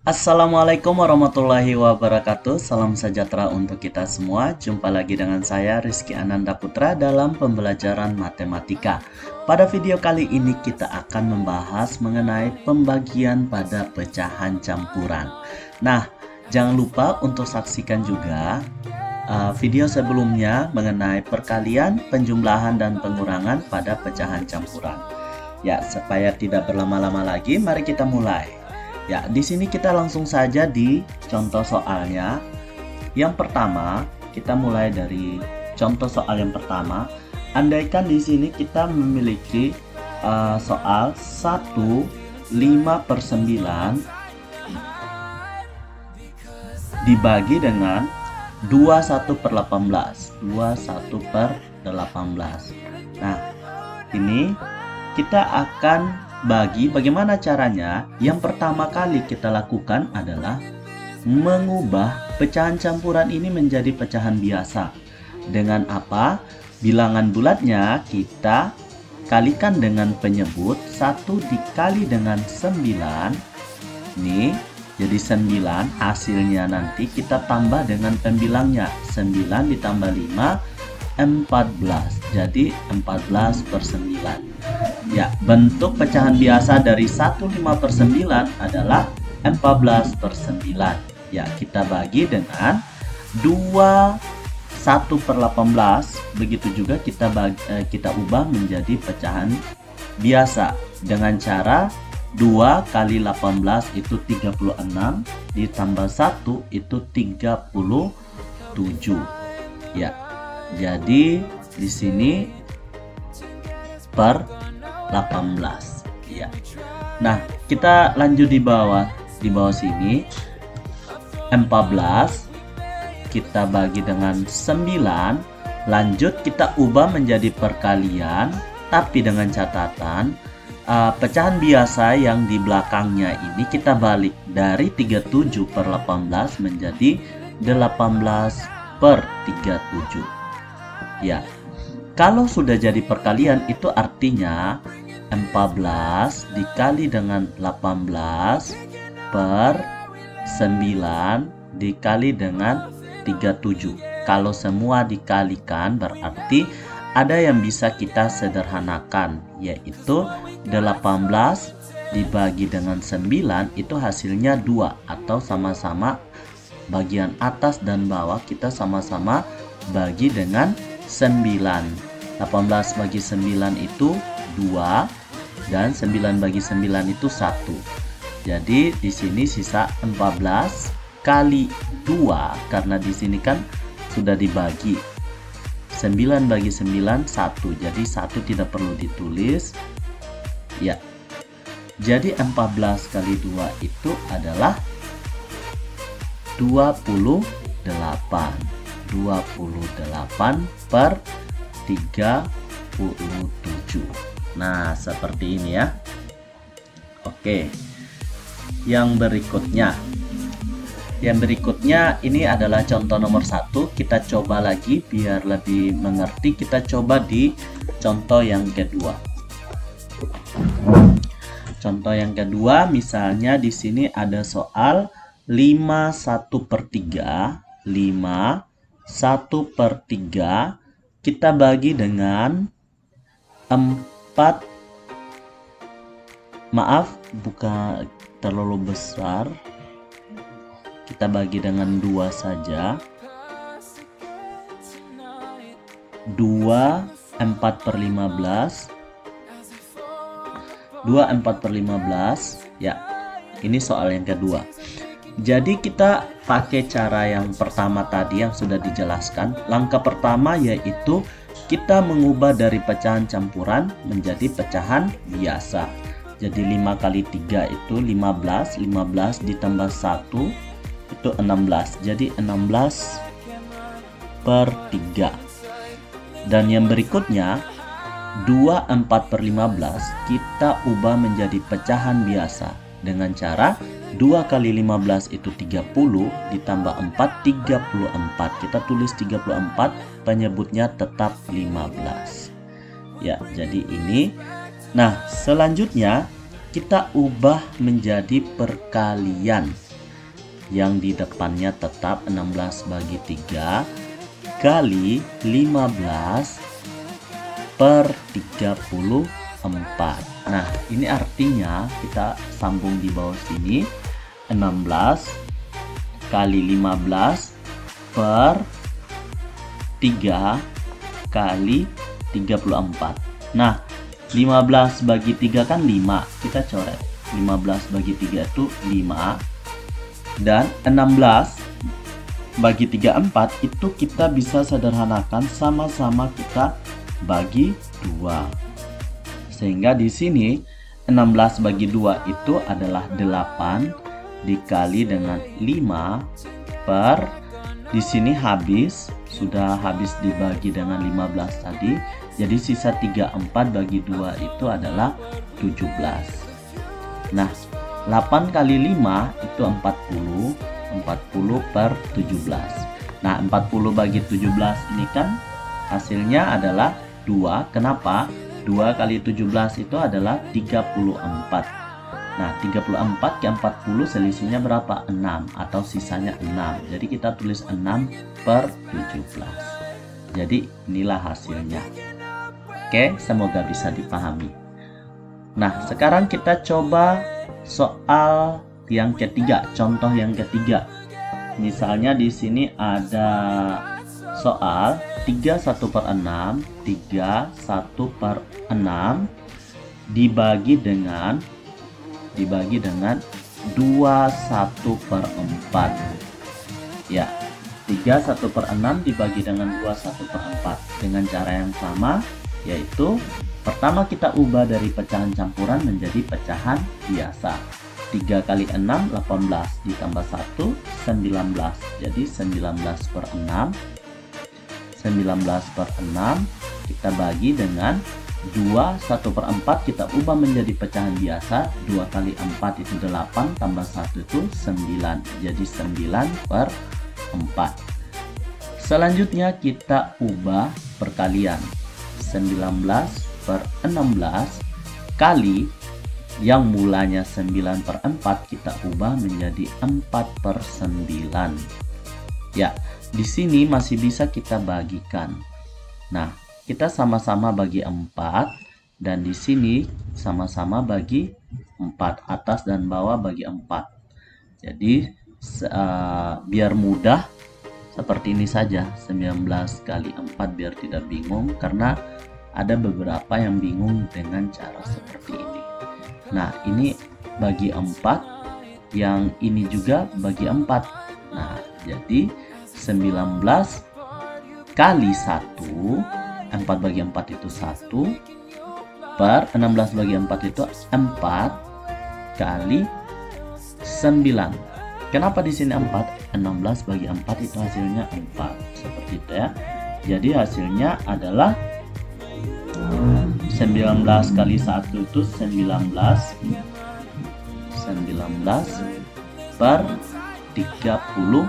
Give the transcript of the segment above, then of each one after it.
Assalamualaikum warahmatullahi wabarakatuh. Salam sejahtera untuk kita semua. Jumpa lagi dengan saya Rizky Ananda Putra dalam pembelajaran matematika. Pada video kali ini kita akan membahas mengenai pembagian pada pecahan campuran. Nah, jangan lupa untuk saksikan juga video sebelumnya mengenai perkalian, penjumlahan, dan pengurangan pada pecahan campuran. Ya, supaya tidak berlama-lama lagi, mari kita mulai. Ya, di sini kita langsung saja di contoh soalnya. Yang pertama, kita mulai dari contoh soal yang pertama. Andaikan di sini kita memiliki soal 1/5/9 dibagi dengan 21/18. 21/18. Nah, ini kita akan bagi. Bagaimana caranya? Yang pertama kali kita lakukan adalah mengubah pecahan campuran ini menjadi pecahan biasa. Dengan apa? Bilangan bulatnya kita kalikan dengan penyebut. 1 dikali dengan 9. Nih, jadi 9. Hasilnya nanti kita tambah dengan pembilangnya. 9 ditambah 5, 14. Jadi 14/9. Ya, bentuk pecahan biasa dari 1/5/9 adalah 14/9. Ya, kita bagi dengan 21/18. Begitu juga kita ubah menjadi pecahan biasa dengan cara 2 kali 18 itu 36 ditambah 1 itu 37. Ya. Jadi di sini per 18. Ya. Nah, kita lanjut di bawah sini. 14 kita bagi dengan 9. Lanjut kita ubah menjadi perkalian, tapi dengan catatan pecahan biasa yang di belakangnya ini kita balik dari 37/18 menjadi 18/37. Ya, kalau sudah jadi perkalian itu artinya 14 dikali dengan 18 per 9 dikali dengan 37. Kalau semua dikalikan berarti ada yang bisa kita sederhanakan, yaitu 18 dibagi dengan 9 itu hasilnya 2, atau sama-sama bagian atas dan bawah kita sama-sama bagi dengan 9. 18 bagi 9 itu 2 dan 9 bagi 9 itu 1. Jadi di sini sisa 14 kali 2 karena di sini kan sudah dibagi. 9 bagi 9 1. Jadi 1 tidak perlu ditulis. Ya. Jadi 14 kali 2 itu adalah 28. 28/37. Nah, seperti ini ya. Oke. Yang berikutnya ini adalah contoh nomor 1. Kita coba lagi biar lebih mengerti. Kita coba di contoh yang kedua. Contoh yang kedua, misalnya di sini ada soal 5/1/3. 5/1/3 kita bagi dengan 4. Maaf, bukan terlalu besar. Kita bagi dengan 2 saja. 2 4/15. 2 4/15. Ya, ini soal yang kedua. Jadi kita pakai cara yang pertama tadi yang sudah dijelaskan. Langkah pertama yaitu kita mengubah dari pecahan campuran menjadi pecahan biasa. Jadi 5 kali 3 itu 15. 15 ditambah 1 itu 16. Jadi 16/3. Dan yang berikutnya 2 4/15 kita ubah menjadi pecahan biasa dengan cara 2 kali 15 itu 30 ditambah 4 34. Kita tulis 34, penyebutnya tetap 15. Ya, jadi ini. Nah, selanjutnya kita ubah menjadi perkalian. yang di depannya tetap 16 bagi 3 kali 15 per 34. Nah, ini artinya kita sambung di bawah sini, 16 kali 15 per 3 kali 34. Nah, 15 bagi 3 kan 5, kita coret. 15 bagi 3 itu 5, dan 16 bagi 34 itu kita bisa sederhanakan, sama-sama kita bagi 2. Sehingga di sini 16 bagi 2 itu adalah 8 dikali dengan 5 per, di sini sudah habis dibagi dengan 15 tadi. Jadi sisa 34 bagi 2 itu adalah 17. Nah, 8 kali 5 itu 40. 40 per 17. Nah, 40 bagi 17 ini kan hasilnya adalah 2. Kenapa? 2 kali 17 itu adalah 34. Nah, 34 ke 40 selisihnya berapa? 6, atau sisanya 6. Jadi kita tulis 6 per 17. Jadi inilah hasilnya. Oke, semoga bisa dipahami. Nah, sekarang kita coba soal yang ketiga, contoh yang ketiga. Misalnya di sini ada soal 31 per 6, 31 per 6 dibagi dengan 21 per 4. Ya, 31 per 6 dibagi dengan 21 per 4 dengan cara yang sama, yaitu pertama kita ubah dari pecahan campuran menjadi pecahan biasa. 3 kali 6 18 ditambah 1 19. Jadi 19 per 6. 19 per 6 kita bagi dengan 2, 1 per 4 kita ubah menjadi pecahan biasa. 2 kali 4 itu 8, tambah 1 itu 9. Jadi 9 per 4. Selanjutnya kita ubah perkalian. 19 per 16 kali yang mulanya 9 per 4 kita ubah menjadi 4 per 9. Ya, di sini masih bisa kita bagikan. Nah, kita sama-sama bagi 4, dan di sini sama-sama bagi 4, atas dan bawah bagi 4. Jadi biar mudah seperti ini saja, 19 kali 4 biar tidak bingung, karena ada beberapa yang bingung dengan cara seperti ini. Nah, ini bagi 4, yang ini juga bagi 4. Nah, jadi 19 kali 1, 4 bagi 4 itu 1, per 16 bagi 4 itu 4 kali 9. Kenapa di sini 4? 16 bagi 4 itu hasilnya 4. Seperti itu ya. Jadi hasilnya adalah 19 kali 1 itu 19 per 36.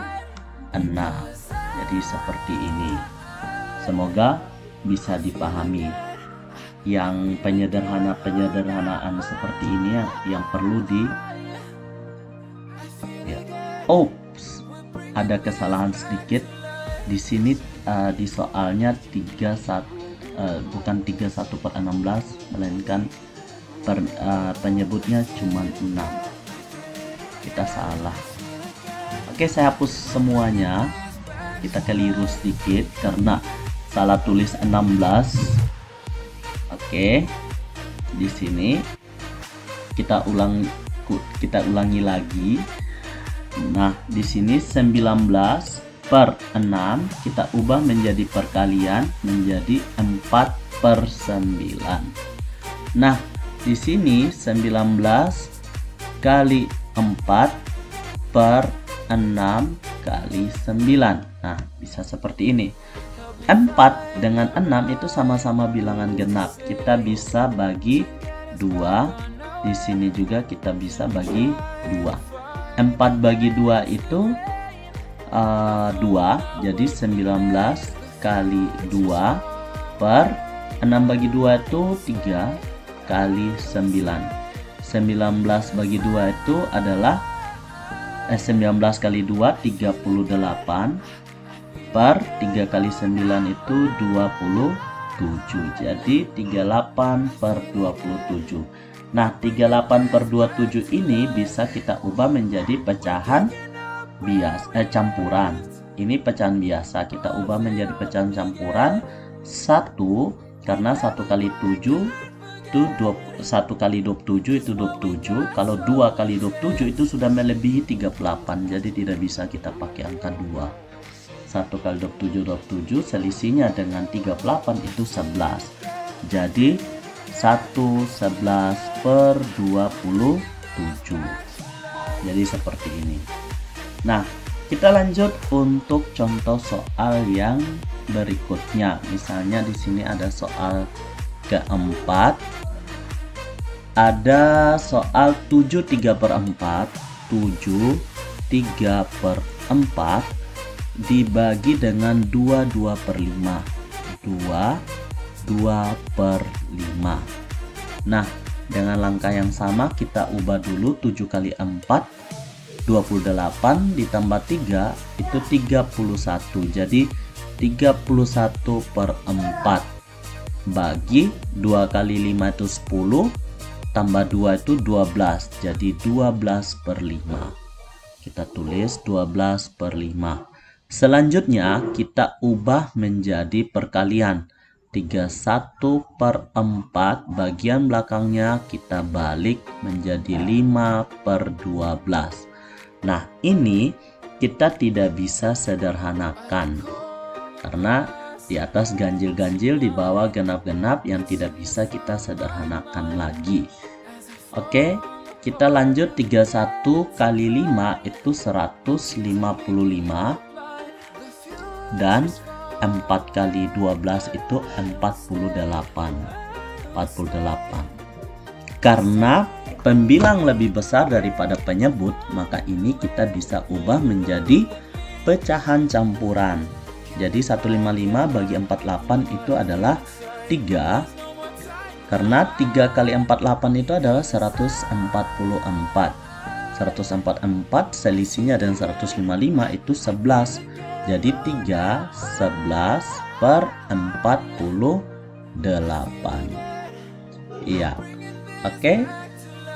Jadi seperti ini. Semoga bisa dipahami. Yang penyederhanaan seperti ini yang perlu ada kesalahan sedikit di sini. Di soalnya bukan 31 per 16, melainkan penyebutnya cuma 6. Kita salah. Oke, saya hapus semuanya. Kita keliru sedikit karena salah tulis 16. Oke, di sini kita ulangi lagi. Nah, di sini 19 per 6 kita ubah menjadi perkalian menjadi 4 per 9. Nah, di sini 19 kali 4 per 6 kali 9. Nah, bisa seperti ini. 4 dengan 6 itu sama-sama bilangan genap. Kita bisa bagi 2. Di sini juga kita bisa bagi 2. 4 bagi 2 itu 2. Jadi 19 kali 2 per 6 bagi 2 itu 3 kali 9. 19 bagi 2 itu adalah 19 kali 2 38 per 3 kali 9 itu 27. Jadi 38 per 27. Nah, 38 per 27 ini bisa kita ubah menjadi pecahan campuran. Ini pecahan biasa, kita ubah menjadi pecahan campuran. 1 karena 1 kali 7 itu 1 kali 27 itu 27. Kalau 2 kali 27 itu sudah melebihi 38. Jadi tidak bisa kita pakai angka 2. 1 kali 27 selisihnya dengan 38 itu 11. Jadi 1/11 per 27. Jadi seperti ini. Nah, kita lanjut untuk contoh soal yang berikutnya. Misalnya di sini ada soal keempat. Ada soal 7 3/4. 7 3/4 dibagi dengan 2/5. 2/5. Nah, dengan langkah yang sama kita ubah dulu. 7 kali 4 28 ditambah 3 itu 31. Jadi 31/4 bagi 2 kali 5 itu 10 tambah 2 itu 12. Jadi 12/5. Kita tulis 12/5. Selanjutnya kita ubah menjadi perkalian. 31/4 bagian belakangnya kita balik menjadi 5/12. Nah, ini kita tidak bisa sederhanakan karena di atas ganjil-ganjil, di bawah genap-genap yang tidak bisa kita sederhanakan lagi. Oke, kita lanjut. 31 kali 5 itu 155 dan 4 kali 12 itu 48. Karena pembilang lebih besar daripada penyebut, maka ini kita bisa ubah menjadi pecahan campuran. Jadi 155 bagi 48 itu adalah 3. Karena 3 kali 48 itu adalah 144. 144 selisihnya dengan 155 itu 11. Jadi 3/11 per 48. Iya. Oke.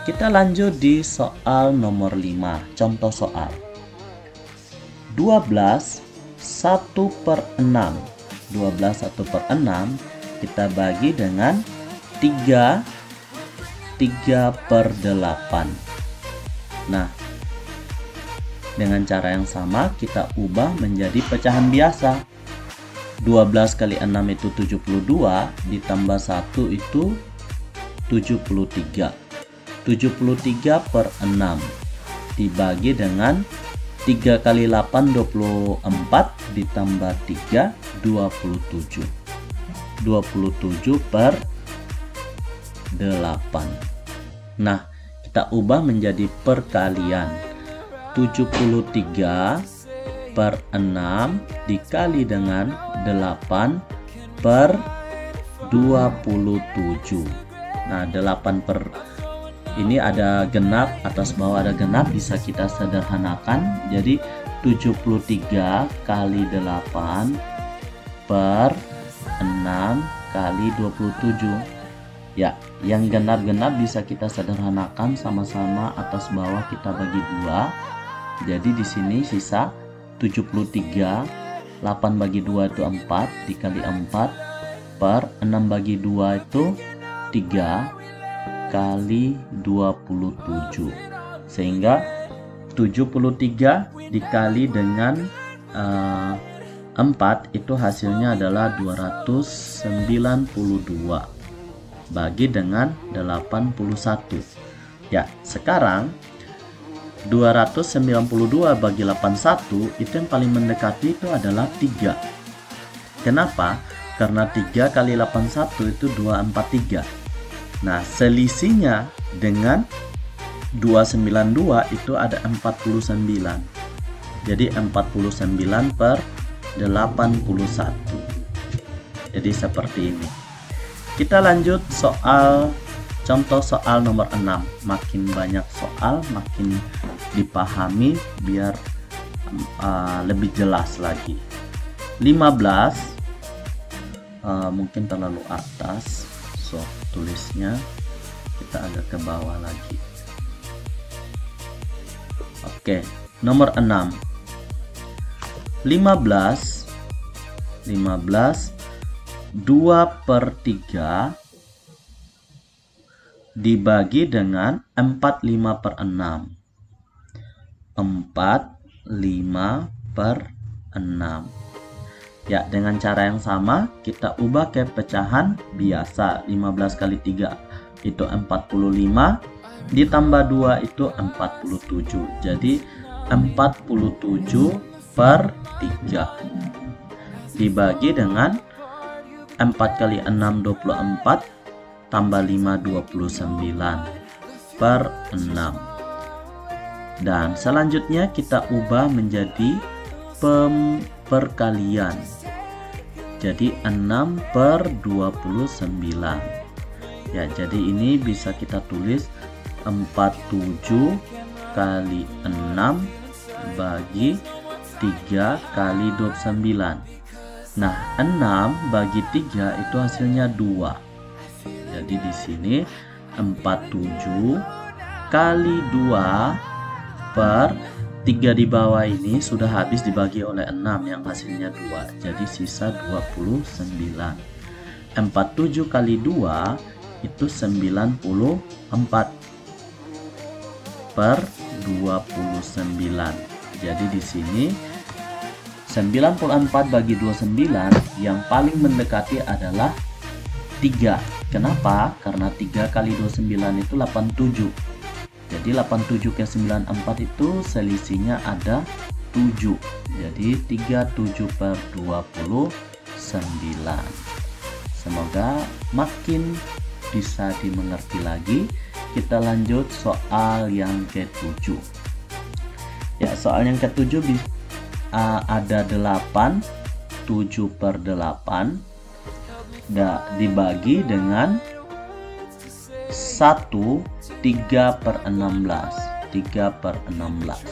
Kita lanjut di soal nomor 5. Contoh soal. 12 1/6. 12 1/6 kita bagi dengan 3/8. Nah, dengan cara yang sama kita ubah menjadi pecahan biasa. 12 kali 6 itu 72 ditambah 1 itu 73. 73/6 dibagi dengan 3 kali 8 24 ditambah 3 27. 27/8. Nah, kita ubah menjadi perkalian. 73/6 dikali dengan 8/27. Nah, 8 per ini ada genap, atas bawah ada genap, bisa kita sederhanakan. Jadi 73 kali 8 per 6 kali 27. Ya, yang genap-genap bisa kita sederhanakan sama-sama, atas bawah kita bagi 2. Jadi di sini sisa 73. 8 bagi 2 itu 4 dikali 4 per 6 bagi 2 itu 3 kali 27, sehingga 73 dikali dengan 4 itu hasilnya adalah 292 bagi dengan 81. Ya, sekarang 292 bagi 81 itu yang paling mendekati itu adalah 3. Kenapa? Karena 3 kali 81 itu 243. Nah, selisihnya dengan 292 itu ada 49. Jadi 49/81. Jadi seperti ini. Kita lanjut contoh soal nomor 6. Makin banyak soal, makin dipahami biar lebih jelas lagi. 15 mungkin terlalu atas, so tulisnya kita agak ke bawah lagi. Oke, nomor 6. 15 2/3 dibagi dengan 45/6. 45/6. Ya, dengan cara yang sama kita ubah ke pecahan biasa. 15 kali 3 itu 45, ditambah 2 itu 47. Jadi 47/3 dibagi dengan 4 kali 6 24 tambah 5 29/6. Dan selanjutnya kita ubah menjadi perkalian. Jadi 6/29. Ya, jadi ini bisa kita tulis 47 kali 6 bagi 3 kali 29. Nah, 6 bagi 3 itu hasilnya 2. Jadi di sini 47 kali 2 per 3 di bawah ini sudah habis dibagi oleh 6 yang hasilnya 2. Jadi sisa 29. 47 kali 2 itu 94 per 29. Jadi di sini 94 bagi 29 yang paling mendekati adalah 3. Kenapa? Karena 3 kali 29 itu 87. Jadi 87 ke 94 itu selisihnya ada 7. Jadi 37/29. Semoga makin bisa dimengerti lagi. Kita lanjut soal yang ke-7. Ya, soal yang ke-7 ada 8, 7/8 dibagi dengan 1, 3/16. 3/16.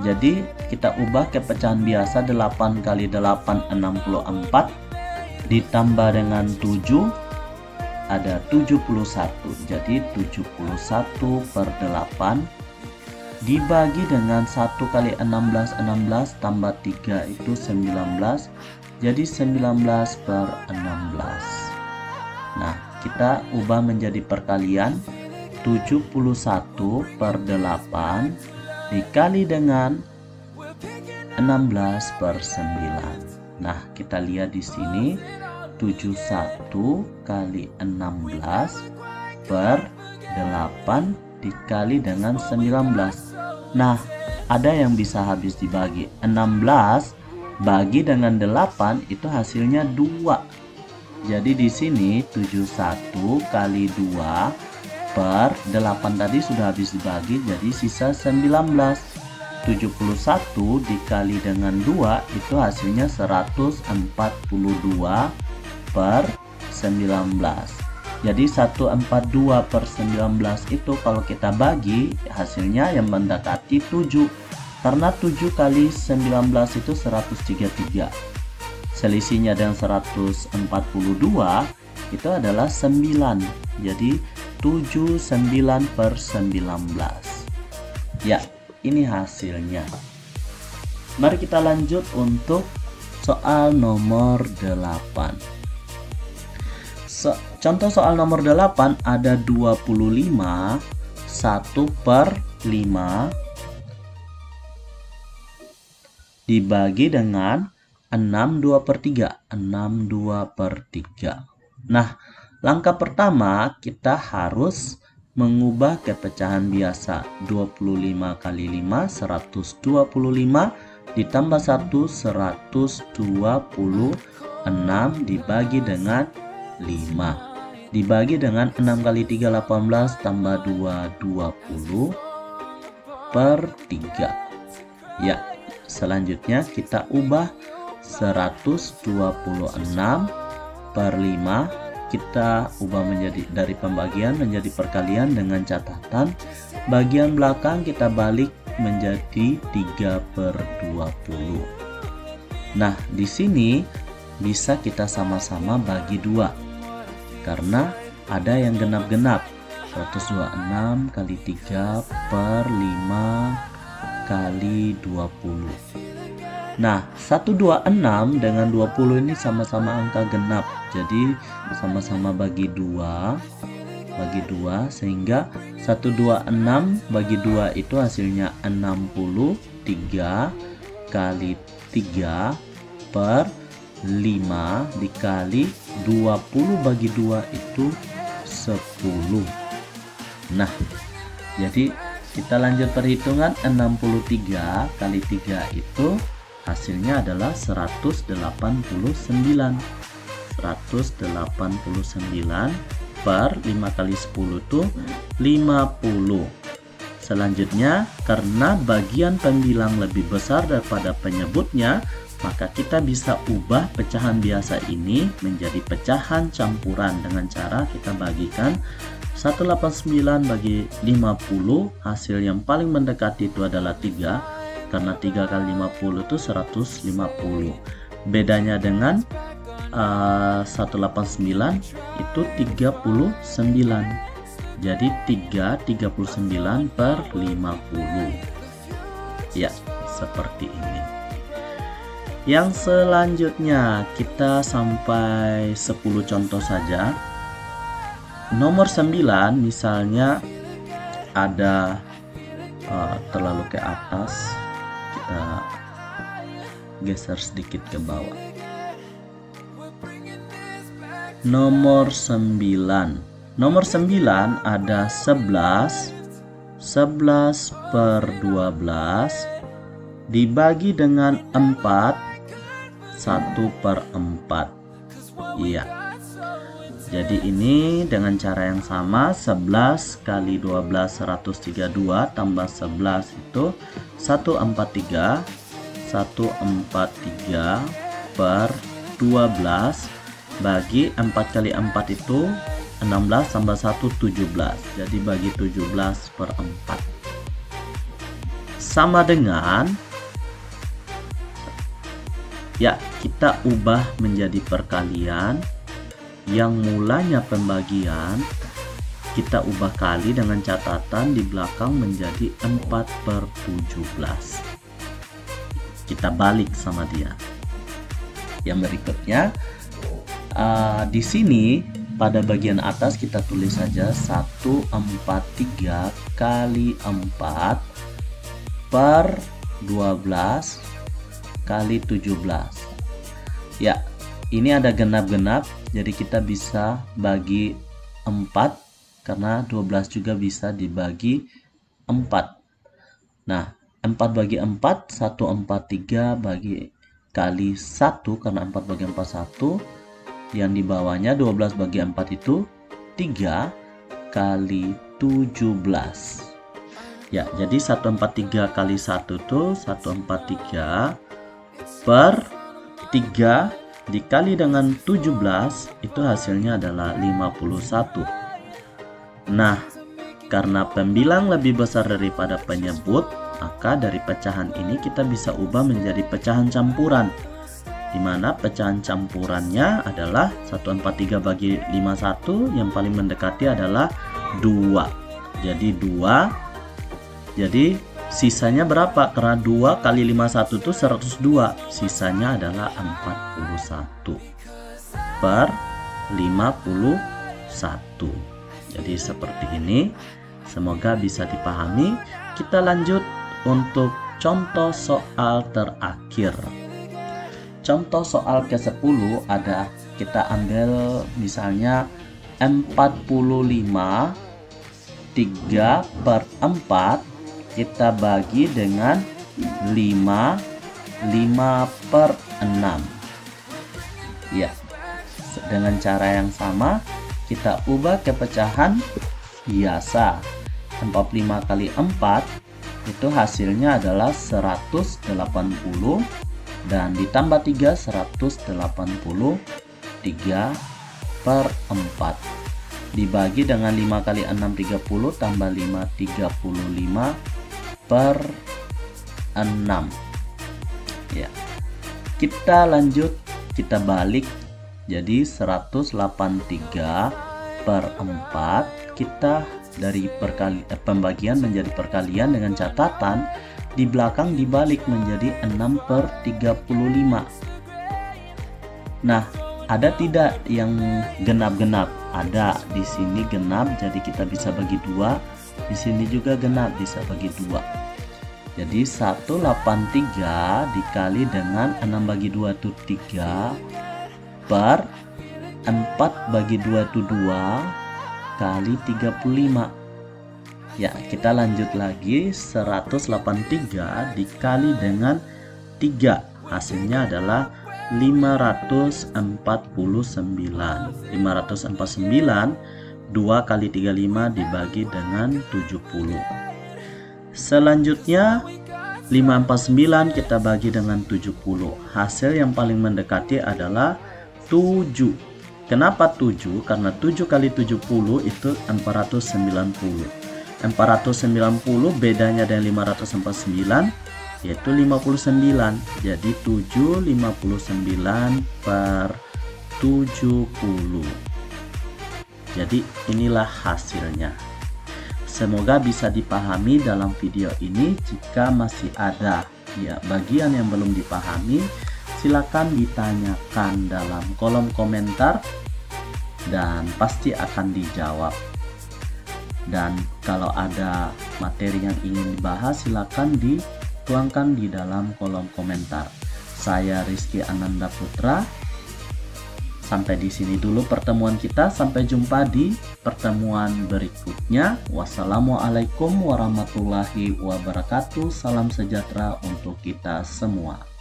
Jadi kita ubah ke pecahan biasa. 8 kali 8 64 ditambah dengan 7 ada 71. Jadi 71/8 dibagi dengan 1 kali 16 tambah 3 itu 19. Jadi 19/16. Nah, kita ubah menjadi perkalian. 71/8 dikali dengan 16/9. Nah, kita lihat di sini 71 kali 16/8 dikali dengan 19. Nah, ada yang bisa habis dibagi. 16 bagi dengan 8 itu hasilnya 2. Jadi di sini 71 kali 2/8 tadi sudah habis dibagi, jadi sisa 19. 71 dikali dengan 2 itu hasilnya 142/19. Jadi 142/19 itu kalau kita bagi hasilnya yang mendekati 7. Karena 7 kali 19 itu 133. Selisihnya dengan 142 itu adalah 9. Jadi 79/19. Ya, ini hasilnya. Mari kita lanjut untuk soal nomor 8. Contoh soal nomor 8 ada 25 1/5 dibagi dengan 6 2/3. 6 2/3. Nah, langkah pertama kita harus mengubah ke pecahan biasa. 25 kali 5 125 ditambah 1 126 dibagi dengan 5 dibagi dengan 6 kali 3 18 tambah 2 20/3. Ya, selanjutnya kita ubah 126/5 kita ubah menjadi dari pembagian menjadi perkalian dengan catatan bagian belakang kita balik menjadi 3/20. Nah, di sini bisa kita sama-sama bagi 2 karena ada yang genap-genap. 126 kali 3/5 kali 20. Nah, 126 dengan 20 ini sama-sama angka genap. Jadi sama-sama bagi 2 sehingga 126 bagi 2 itu hasilnya 63 kali 3/5 dikali 20 bagi 2 itu 10. Nah, jadi kita lanjut perhitungan. 63 kali 3 itu hasilnya adalah 189. 189 per 5 kali 10 itu 50. Selanjutnya, karena bagian pembilang lebih besar daripada penyebutnya, maka kita bisa ubah pecahan biasa ini menjadi pecahan campuran dengan cara kita bagikan 189 bagi 50. Hasil yang paling mendekati itu adalah 3, karena 3 kali 50 itu 150. Bedanya dengan 189 itu 39. Jadi 39 per 50. Ya, seperti ini. Yang selanjutnya kita sampai 10 contoh saja. Nomor 9 misalnya ada terlalu ke atas, kita geser sedikit ke bawah. Nomor 9 ada 11 per 12 dibagi dengan 4, 1/4. Iya. Jadi ini dengan cara yang sama, 11 kali 12 132 tambah 11 itu 143. 143 per 12 bagi 4 kali 4 itu 16 tambah 1 17. Jadi bagi 17/4 sama dengan, ya, kita ubah menjadi perkalian. Yang mulanya pembagian kita ubah kali dengan catatan di belakang menjadi 4/17. Kita balik sama dia. Yang berikutnya, di sini pada bagian atas kita tulis saja 143 kali 4 per 12 kali 17. Ya, ini ada genap-genap, jadi kita bisa bagi 4 karena 12 juga bisa dibagi 4. Nah, 4 bagi 4, 143 bagi kali 1, karena 4 bagi 4 1. Yang di bawahnya 12 bagi 4 itu 3 kali 17. Ya, jadi 143 kali 1 itu 143 per 3 dikali dengan 17 itu hasilnya adalah 51. Nah, karena pembilang lebih besar daripada penyebut, maka dari pecahan ini kita bisa ubah menjadi pecahan campuran, di mana pecahan campurannya adalah 143 bagi 51, yang paling mendekati adalah 2. Jadi 2. Jadi sisanya berapa? Karena 2 kali 51 itu 102. Sisanya adalah 41 per 51. Jadi seperti ini. Semoga bisa dipahami. Kita lanjut untuk contoh soal terakhir. Contoh soal ke-10 ada, kita ambil misalnya 45 3/4 kita bagi dengan 5/6. Ya, dengan cara yang sama kita ubah ke pecahan biasa. 45 kali 4 itu hasilnya adalah 180, dan ditambah 3 183/4. dibagi dengan 5 kali 6 30 tambah 5 35 per 6 ya. Kita lanjut, kita balik jadi 183 per 4. Kita dari pembagian menjadi perkalian dengan catatan di belakang dibalik menjadi 6 per 35. Nah, ada tidak yang genap-genap? Ada, di sini genap, jadi kita bisa bagi 2. Di sini juga genap, bisa bagi 2. Jadi 183 dikali dengan 6 bagi 2 itu 3 per 4 bagi 2 itu 2 kali 35. Ya, kita lanjut lagi. 183 dikali dengan 3, hasilnya adalah 549. 549 2 kali 35 dibagi dengan 70. Selanjutnya 549 kita bagi dengan 70. Hasil yang paling mendekati adalah 7. Kenapa 7? Karena 7 kali 70 itu 490. 490 bedanya dengan 549 yaitu 59. Jadi 759 per 70. Jadi inilah hasilnya. Semoga bisa dipahami dalam video ini. Jika masih ada bagian yang belum dipahami, silakan ditanyakan dalam kolom komentar dan pasti akan dijawab. Dan kalau ada materi yang ingin dibahas, silakan dituangkan di dalam kolom komentar. Saya Rizky Ananda Putra. Sampai di sini dulu pertemuan kita. Sampai jumpa di pertemuan berikutnya. Wassalamualaikum warahmatullahi wabarakatuh. Salam sejahtera untuk kita semua.